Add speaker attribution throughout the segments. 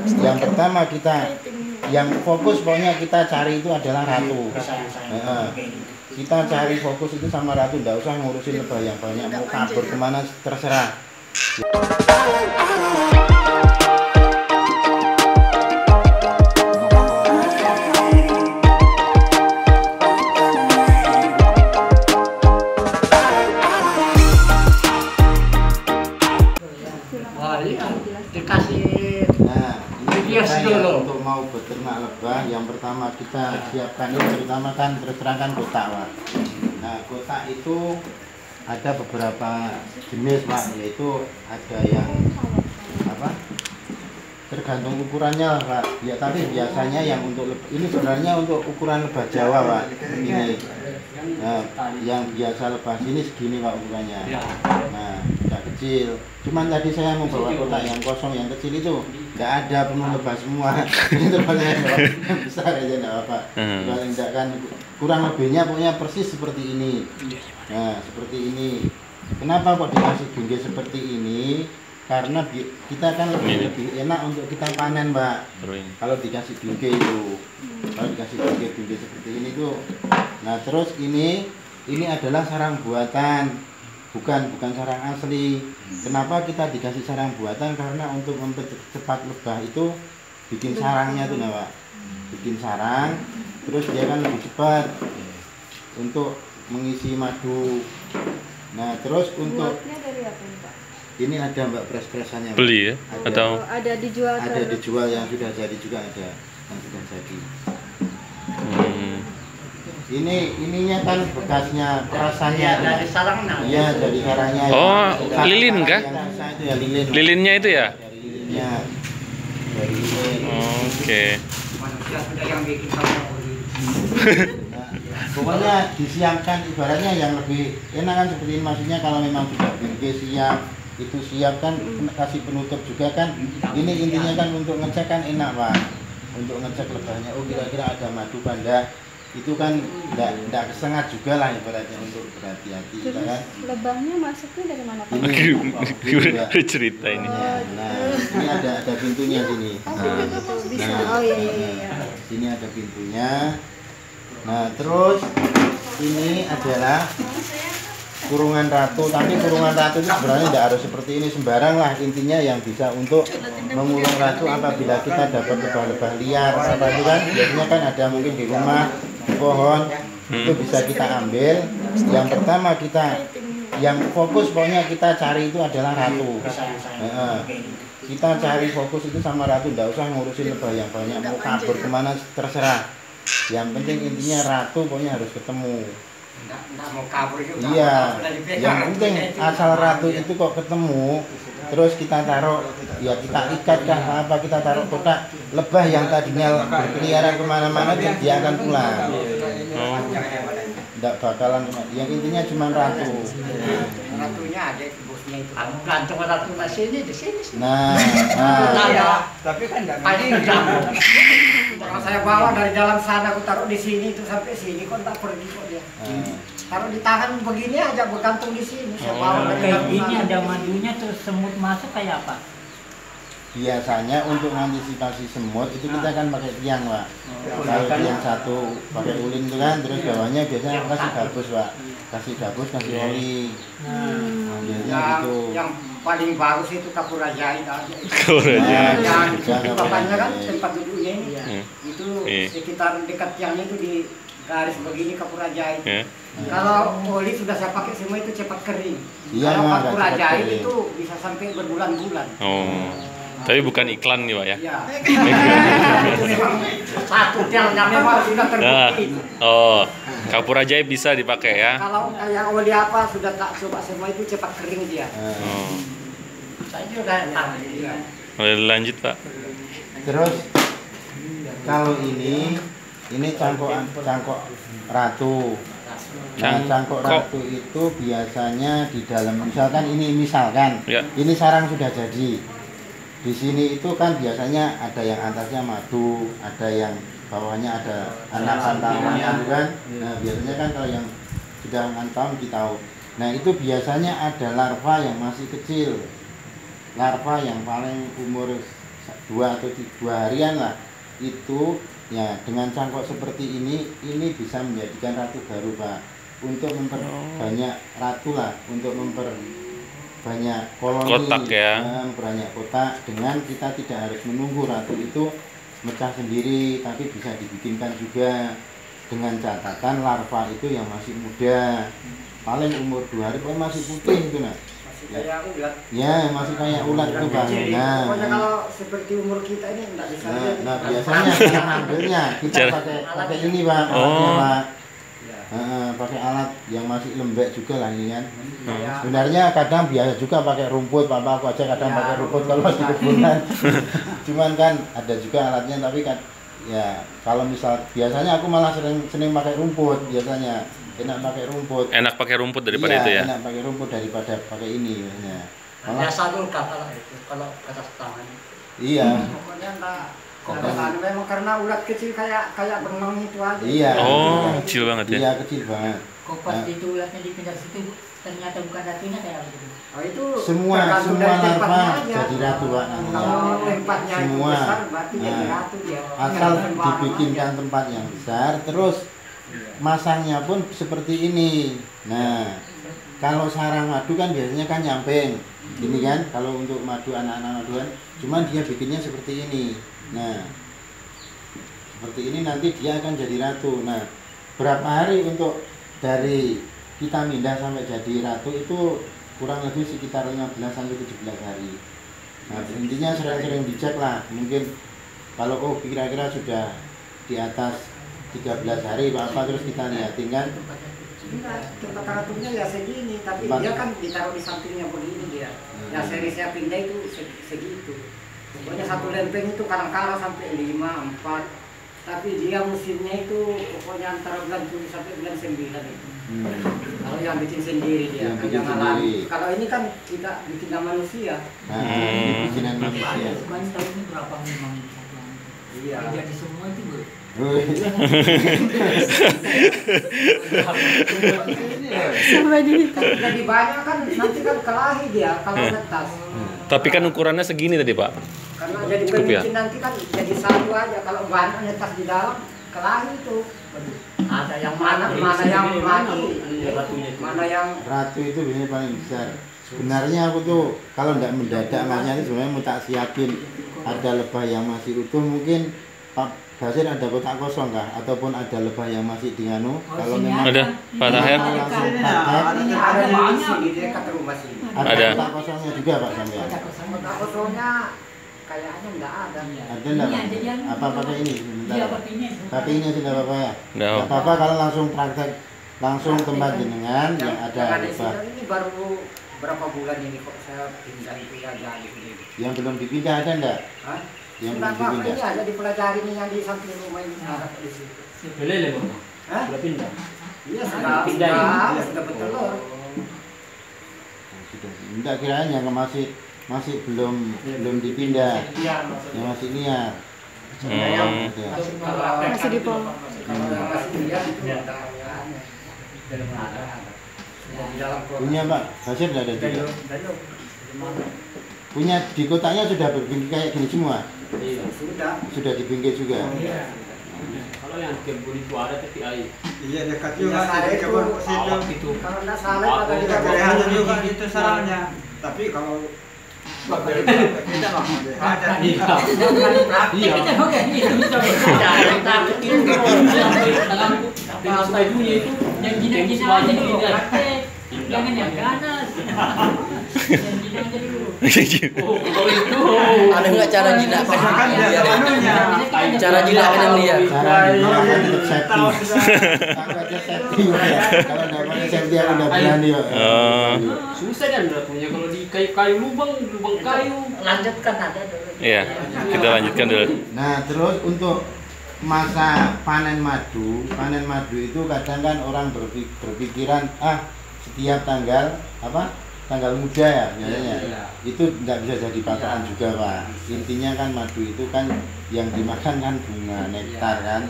Speaker 1: Yang pertama yang fokus pokoknya kita cari itu adalah ratu. Kita cari fokus itu sama ratu, nggak usah ngurusin lebah yang banyak, mau kabur kemana terserah.
Speaker 2: Dikasih
Speaker 1: untuk mau beternak lebah, yang pertama kita siapkan ini terutama kan terus terang kan kotak, Pak. Nah, kotak itu ada beberapa jenis, Pak, yaitu ada yang apa? Tergantung ukurannya, Pak. Ya, tapi biasanya yang untuk ini sebenarnya untuk ukuran lebah Jawa, Pak. Ini. Nah, yang biasa lebah sini segini, Pak, ukurannya. Nah, tidak kecil. Cuman tadi saya mau bawa kotak yang kosong yang kecil itu nggak ada, penuh lebah semua. Itu yang besar aja nggak apa. Paling tidak kan kurang lebihnya pokoknya persis seperti ini. Nah, seperti ini. Kenapa kok dikasih gengge seperti ini? Karena kita kan lebih enak untuk kita panen, Mbak. Kalau dikasih gengge itu, kalau dikasih gengge seperti ini tuh. Nah, terus ini adalah sarang buatan, bukan sarang asli. Kenapa kita dikasih sarang buatan? Karena untuk mempercepat lebah itu bikin sarangnya tuh, Pak. Bikin sarang, terus dia kan lebih cepat untuk mengisi madu. Nah, terus untuk
Speaker 3: dari apa, Pak?
Speaker 1: Ini ada, Mbak, pres-presannya, Mbak.
Speaker 4: Beli ya? Atau
Speaker 3: ada dijual?
Speaker 1: Ada dijual yang sudah jadi juga ada, yang sudah jadi. Ininya kan bekasnya perasannya.
Speaker 2: Dari sarangnya.
Speaker 1: Iya, dari sarangnya.
Speaker 4: oh, lilin kah?
Speaker 1: Yang susah itu ya lilin.
Speaker 4: Lilinnya itu ya?
Speaker 1: Dari lilinnya. Dari lilin.
Speaker 4: Oke.
Speaker 2: Manusia sudah yang bikin sarang.
Speaker 1: Nah, pokoknya disiapkan ibaratnya yang lebih enak kan seperti ini, maksudnya kalau memang sudah gengge siap, itu siap kan, kasih penutup juga kan. Ini intinya kan untuk ngecek kan enak, Pak. Untuk ngecek lebahnya, oh kira-kira ada madu pada itu kan enggak kesengat juga lah ibaratnya, untuk berhati-hati kan.
Speaker 3: Lebahnya masuknya dari mana, Pak?
Speaker 4: Gimana cerita ini?
Speaker 1: Nah, ini ada pintunya sini.
Speaker 3: Bisa. Oh iya.
Speaker 1: Sini ada pintunya. Nah, terus ini adalah kurungan ratu, tapi kurungan ratu itu sebenarnya tidak harus seperti ini sembarang lah, intinya yang bisa untuk mengurung ratu apabila kita dapat lebah-lebah liar apa itu kan, biasanya kan ada mungkin di rumah, di pohon, itu bisa kita ambil. Yang pertama yang fokus pokoknya kita cari itu adalah ratu. Kita cari fokus itu sama ratu, tidak usah ngurusin lebah yang banyak, mau kabur kemana terserah. Yang penting intinya ratu pokoknya harus ketemu.
Speaker 2: Nggak mau kabur juga.
Speaker 1: Iya, yang penting asal ratu itu kok ketemu, terus kita taruh, ya kita ikat kah apa, kita taruh kotak lebah yang tadinya berkeliaran kemana-mana dia akan pulang. Tidak bakalan, yang intinya cuma ratu.
Speaker 2: Ratunya ada di bosnya itu. Gantung ratu di sini.
Speaker 1: Nah,
Speaker 2: tapi kan nggak kalau saya bawa dari dalam sana, aku taruh di sini itu sampai sini, kok tak pergi kok dia. Taruh di tangan begini aja, bergantung di sini. Saya bawa dari
Speaker 5: kayak
Speaker 2: dalam
Speaker 5: gini
Speaker 2: sana.
Speaker 5: ada madunya, terus semut masuk kayak apa?
Speaker 1: biasanya untuk mengantisipasi semut itu kita kan pakai tiang, Pak. Kalau tiang satu pakai ulin itu kan, terus bawahnya biasanya kasih gabus, Pak. Kasih gabus, kasih oli. Nah, biasanya gitu.
Speaker 2: Yang paling bagus itu kapur ajaib aja.
Speaker 4: Kapur ajaib.
Speaker 2: Yang bapaknya kan tempat duduknya ini, itu sekitar dekat tiangnya itu di garis begini kapur ajaib. Kalau oli sudah saya pakai semua itu cepat kering.
Speaker 1: Iya,
Speaker 2: kalau
Speaker 1: Mak,
Speaker 2: kapur
Speaker 1: cepat
Speaker 2: ajaib
Speaker 1: kering.
Speaker 2: itu bisa sampai berbulan-bulan.
Speaker 4: Oh, tapi bukan iklan nih, Pak ya?
Speaker 2: Iya. Satu tiangnya memang sudah terbukti.
Speaker 4: Oh, kapur ajaib bisa dipakai ya?
Speaker 2: Kalau kayak oli apa sudah tak coba semua itu cepat kering dia.
Speaker 4: Oh.
Speaker 2: Saya juga tahu.
Speaker 4: Boleh lanjut, Pak?
Speaker 1: Terus kalau ini cangkok ratu. Nah, cangkok ratu itu biasanya di dalam, misalkan
Speaker 4: Ya.
Speaker 1: ini sarang sudah jadi. Di sini itu kan biasanya ada yang atasnya madu, ada yang bawahnya ada anak pantangan kan. Nah, biasanya kan kalau yang sudah 6 tahun kita tahu. Nah, itu biasanya ada larva yang masih kecil. Larva yang paling umur 2 harian lah itu ya dengan cangkok seperti ini bisa menjadikan ratu baru Pak, untuk memperbanyak ratu lah, untuk memperbanyak koloni
Speaker 4: Kotak ya.
Speaker 1: memperbanyak kotak, dengan kita tidak harus menunggu ratu itu mecah sendiri, tapi bisa dibikinkan juga dengan catatan larva itu yang masih muda, paling umur 2 hari pokoknya masih putih itu nah.
Speaker 2: Masih kayak ulat.
Speaker 1: Ya masih kayak ulat itu Bang.
Speaker 2: Pokoknya kalau seperti umur kita ini enggak bisa lihat.
Speaker 1: Nah biasanya cara ngambilnya kita pakai ini Pak, alatnya Pak. Pakai alat yang masih lembek juga lah ini kan. Sebenarnya kadang biasa juga pakai rumput, Pak, aku aja kadang pakai rumput kalau di kebunan. Cuman kan ada juga alatnya, tapi kan ya kalau misal biasanya aku malah sering pakai rumput biasanya. Enak pakai rumput.
Speaker 4: Enak pakai rumput daripada itu ya.
Speaker 1: Enak pakai rumput daripada pakai ini biasanya.
Speaker 2: Biasa dulu kata itu kalau atas tangan.
Speaker 1: Iya.
Speaker 2: Pokoknya enggak memang karena ulat kecil kayak benang itu aja.
Speaker 1: Iya.
Speaker 4: Oh, kecil banget ya.
Speaker 1: Iya, kecil banget.
Speaker 5: Kok pas itu ulatnya dipindah situ ternyata bukan ratunya kayak begitu.
Speaker 2: Oh itu
Speaker 1: Semua
Speaker 2: tergantung dari
Speaker 1: larva
Speaker 2: tempatnya aja.
Speaker 1: jadi ratu Pak namanya.
Speaker 2: Kalau tempatnya itu
Speaker 1: Semua.
Speaker 2: besar berarti jadi
Speaker 1: Nah,
Speaker 2: ratu dia.
Speaker 1: Asal
Speaker 2: Sembarang
Speaker 1: dibikinkan
Speaker 2: aja.
Speaker 1: tempat yang besar, terus masangnya pun seperti ini. Nah, kalau sarang madu kan biasanya kan nyamping gini kan, kalau untuk madu anak-anak maduan, cuman dia bikinnya seperti ini. Nah, seperti ini nanti dia akan jadi ratu. Nah, berapa hari untuk dari kita pindah sampai jadi ratu itu kurang lebih sekitar 15 sampai 17 hari. Nah, intinya sering-sering dicek lah. Mungkin kalau kira-kira sudah di atas 13 hari apa terus kita lihatin kan.
Speaker 2: Enggak, tempat ratunya ya segini, tapi
Speaker 1: Tempat.
Speaker 2: dia kan ditaruh di sampingnya begini dia. Ya seri saya pindah itu segitu. Pokoknya satu lempeng itu kadang-kadang sampai 5, 4. Tapi dia musimnya itu pokoknya antara bulan 7 sampai bulan 9 itu. Kalau yang bikin sendiri dia,
Speaker 1: Yang bikin
Speaker 2: yang alami.
Speaker 1: sendiri.
Speaker 2: Kalau ini kan kita bikin sama manusia.
Speaker 1: Nah, ini bikinan manusia.
Speaker 5: Sebenarnya tahu ini berapa memang satuan.
Speaker 2: Iya.
Speaker 5: Jadi semua itu
Speaker 3: Sampai di
Speaker 2: Kalau lebih banyak kan nanti kan kelahi dia kalau netas.
Speaker 4: Tapi kan ukurannya segini tadi Pak.
Speaker 2: Karena jadi
Speaker 4: Cukup ya?
Speaker 2: pemimpin nanti kan jadi satu aja. Kalau banyak netas di dalam kelahi itu. Ada yang mana yang mati, mana yang
Speaker 1: Ratu itu biasanya paling besar. Sebenarnya aku tuh kalau nggak mendadak masnya itu sebenarnya mau tak siapin ada lebah yang masih utuh, mungkin Pak Basir ada kotak kosong kah? Ataupun ada lebah yang masih di anu? Kalau memang
Speaker 4: Ada Pak Tahir.
Speaker 1: langsung pakai,
Speaker 2: ini ada di sini di dekat rumah sini.
Speaker 4: Ada.
Speaker 1: kotak kosongnya juga Pak sampean.
Speaker 2: Kotak kosongnya kayaknya enggak ada.
Speaker 1: Ada enggak Pak? Apa pakai ini? Sebentar.
Speaker 5: Iya, pakai ini.
Speaker 1: Pakai ini aja enggak apa-apa ya?
Speaker 4: Nggak
Speaker 1: Enggak apa-apa kalau langsung praktek langsung tempat jenengan yang ada
Speaker 2: di
Speaker 1: lebah.
Speaker 2: sini ini baru berapa bulan ini kok saya pindah itu ya jadi ini.
Speaker 1: Yang belum dipindah ada enggak?
Speaker 2: Hah?
Speaker 1: Yang
Speaker 2: Enggak
Speaker 1: belum
Speaker 2: apa-apa, ini
Speaker 1: dipindah.
Speaker 2: ada dipelajari nih yang di samping rumah ini ada di situ.
Speaker 6: Belele Bang.
Speaker 2: Hah?
Speaker 6: Sudah pindah.
Speaker 2: Iya sudah
Speaker 6: Pindah ini.
Speaker 2: sudah bertelur.
Speaker 1: Sudah. Enggak kirain yang masih belum dipindah.
Speaker 6: Iya,
Speaker 1: Yang masih liar.
Speaker 4: Hmm.
Speaker 1: Ada.
Speaker 3: masih di pom.
Speaker 2: Kalau yang masih lihat itu
Speaker 6: Ya.
Speaker 2: ada aneh. Ada. Di dalam kota.
Speaker 1: Punya Pak, Basir enggak ada juga.
Speaker 2: Belum.
Speaker 1: Punya di kotaknya sudah berbingkai kayak gini semua.
Speaker 6: Iya.
Speaker 1: Sudah dibingkai juga.
Speaker 2: Iya.
Speaker 6: Kalau yang kebun itu ada tapi air.
Speaker 7: Iya dekat
Speaker 2: Iya,
Speaker 7: juga
Speaker 2: saya
Speaker 7: sih
Speaker 2: itu
Speaker 7: kebun situ.
Speaker 6: Awak itu.
Speaker 2: Kalau enggak salah ada di
Speaker 7: Tidak
Speaker 2: dalam
Speaker 7: kelihatan
Speaker 2: kota.
Speaker 7: juga itu sarangnya. Tapi kalau kita nggak mau deh. Ada.
Speaker 6: Iya.
Speaker 5: Iya. Kita pakai itu bisa takut itu dalam bahasa dunia itu yang gina-gina aja dulu praktek. Jangan yang ganas. Yang gina aja dulu.
Speaker 6: Oh, kalau itu.
Speaker 8: Ada nggak cara jinak?
Speaker 7: Kan dia manunya.
Speaker 8: Cara jinak yang lihat.
Speaker 1: Cara ini akan tetap safety. Kalau ada safety ya. Kalau enggak pakai safety aku udah berani ya.
Speaker 4: Oh.
Speaker 6: Susah kan punya kalau di kayu-kayu lubang kayu.
Speaker 2: Lanjutkan ada dulu.
Speaker 4: Iya, kita lanjutkan dulu.
Speaker 1: Nah, terus untuk masa panen madu itu kadang kan orang berpikiran setiap tanggal tanggal muda ya biasanya.
Speaker 6: Iya.
Speaker 1: Itu nggak bisa jadi patokan juga Pak. Intinya kan madu itu kan yang dimakan kan bunga nektar kan.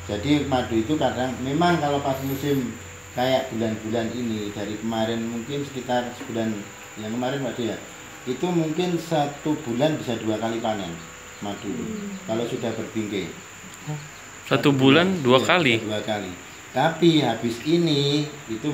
Speaker 1: Jadi madu itu kadang memang kalau pas musim kayak bulan-bulan ini dari kemarin mungkin sekitar sebulan yang kemarin Pak ya, itu mungkin 1 bulan bisa 2 kali panen. madu. Kalau sudah berbingkai.
Speaker 4: 1 bulan 2 kali.
Speaker 1: 2 kali. Tapi habis ini itu